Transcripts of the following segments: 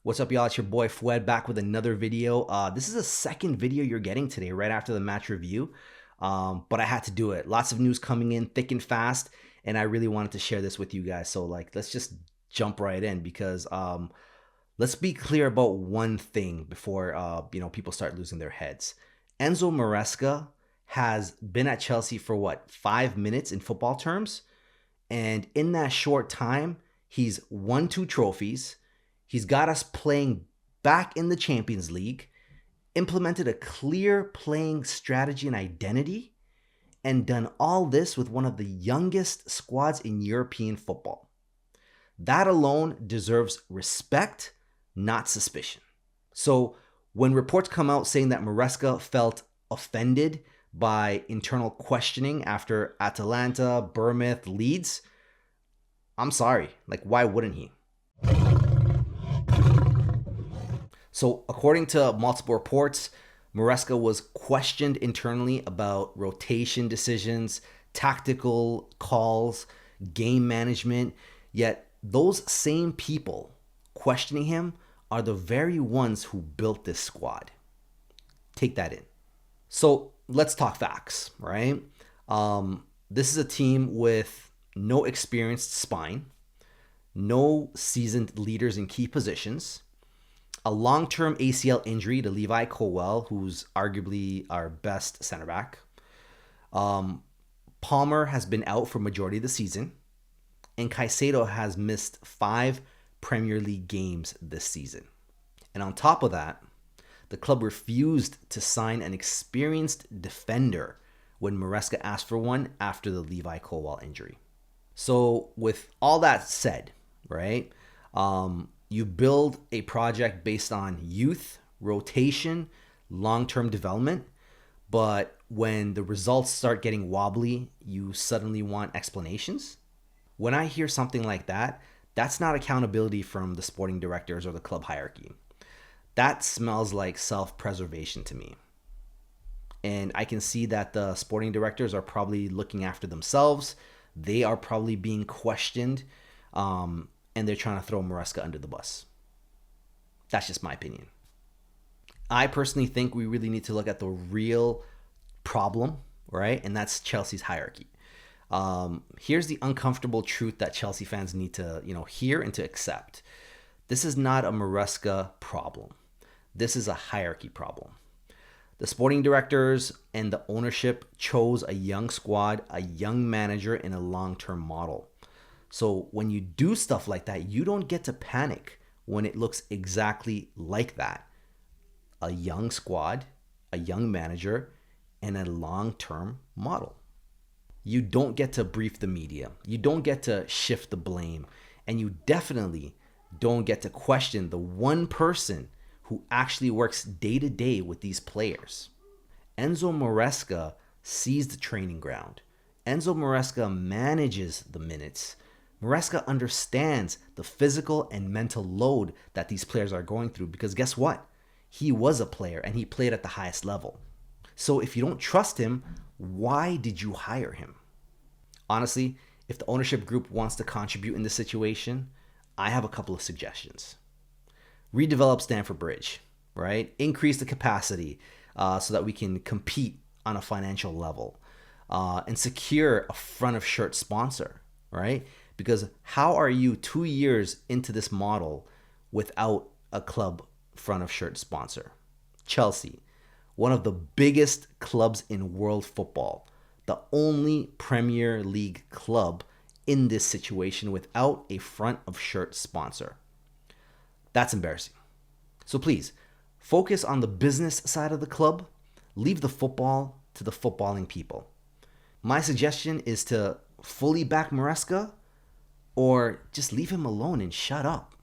What's up, y'all? It's your boy Fouad back with another video. This is the second video you're getting today, right after the match review. But I had to do it. Lots of news coming in thick and fast, and I really wanted to share this with you guys. So let's just jump right in because let's be clear about one thing before people start losing their heads. Enzo Maresca has been at Chelsea for what, 5 minutes in football terms, and in that short time, he's won 2 trophies. He's got us playing back in the Champions League, implemented a clear playing strategy and identity, and done all this with one of the youngest squads in European football. That alone deserves respect, not suspicion. So when reports come out saying that Maresca felt offended by internal questioning after Atalanta, Bournemouth, Leeds, I'm sorry. Why wouldn't he? So according to multiple reports, Maresca was questioned internally about rotation decisions, tactical calls, game management, yet those same people questioning him are the very ones who built this squad. Take that in. So let's talk facts, right? This is a team with no experienced spine, no seasoned leaders in key positions, a long-term ACL injury to Levi Colwill, who's arguably our best center back. Palmer has been out for majority of the season, and Caicedo has missed 5 Premier League games this season. And on top of that, the club refused to sign an experienced defender when Maresca asked for one after the Levi Colwill injury. So with all that said, right, you build a project based on youth, rotation, long-term development, but when the results start getting wobbly, you suddenly want explanations. When I hear something like that, that's not accountability from the sporting directors or the club hierarchy. That smells like self-preservation to me. And I can see that the sporting directors are probably looking after themselves. They are probably being questioned, and they're trying to throw Maresca under the bus. That's just my opinion. I personally think we really need to look at the real problem, right? And that's Chelsea's hierarchy. Here's the uncomfortable truth that Chelsea fans need to, hear and to accept. This is not a Maresca problem. This is a hierarchy problem. The sporting directors and the ownership chose a young squad, a young manager, and a long-term model. So when you do stuff like that, you don't get to panic when it looks exactly like that. A young squad, a young manager, and a long-term model. You don't get to brief the media. You don't get to shift the blame. And you definitely don't get to question the one person who actually works day to day with these players. Enzo Maresca sees the training ground. Enzo Maresca manages the minutes. Maresca understands the physical and mental load that these players are going through because guess what? He was a player and he played at the highest level. So if you don't trust him, why did you hire him? Honestly, if the ownership group wants to contribute in this situation, I have a couple of suggestions. Redevelop Stamford Bridge, right? Increase the capacity so that we can compete on a financial level and secure a front of shirt sponsor, right? Because how are you 2 years into this model without a club front of shirt sponsor? Chelsea, one of the biggest clubs in world football, the only Premier League club in this situation without a front of shirt sponsor. That's embarrassing. So please, focus on the business side of the club. Leave the football to the footballing people. My suggestion is to fully back Maresca or just leave him alone and shut up.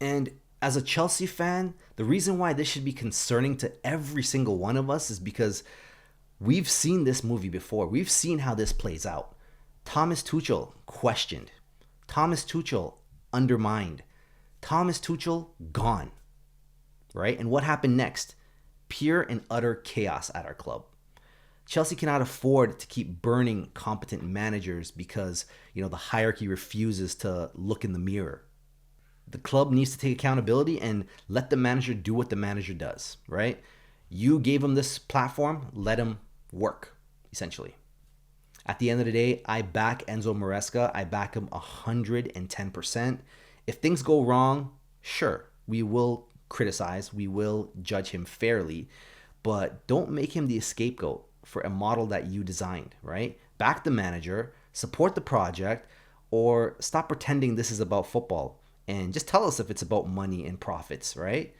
And as a Chelsea fan, the reason why this should be concerning to every single one of us is because we've seen this movie before. We've seen how this plays out. Thomas Tuchel questioned. Thomas Tuchel undermined. Thomas Tuchel gone. Right? And what happened next? Pure and utter chaos at our club. Chelsea cannot afford to keep burning competent managers because, the hierarchy refuses to look in the mirror. The club needs to take accountability and let the manager do what the manager does, right? You gave him this platform, let him work, essentially. At the end of the day, I back Enzo Maresca. I back him 110%. If things go wrong, sure, we will criticize, we will judge him fairly, but don't make him the scapegoat for a model that you designed, right? Back the manager, support the project, or stop pretending this is about football and just tell us if it's about money and profits, right?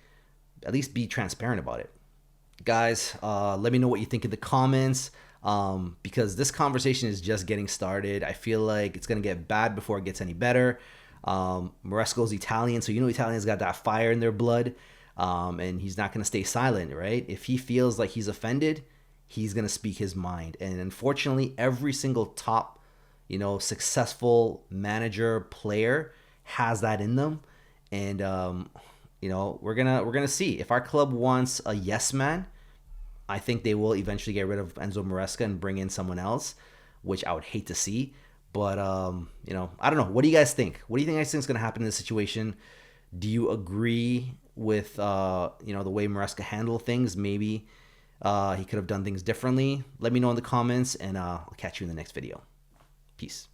At least be transparent about it. Guys, let me know what you think in the comments, because this conversation is just getting started. I feel like it's going to get bad before it gets any better. Maresco's Italian, so you know Italians got that fire in their blood, and he's not going to stay silent, right? If he feels like he's offended, he's going to speak his mind. And unfortunately, every single top, successful manager, player has that in them. And we're gonna see. If our club wants a yes man, I think they will eventually get rid of Enzo Maresca and bring in someone else, which I would hate to see. But I don't know. What do you guys think? What do you think is going to happen in this situation? Do you agree with the way Maresca handled things? Maybe he could have done things differently. Let me know in the comments, and I'll catch you in the next video. Peace.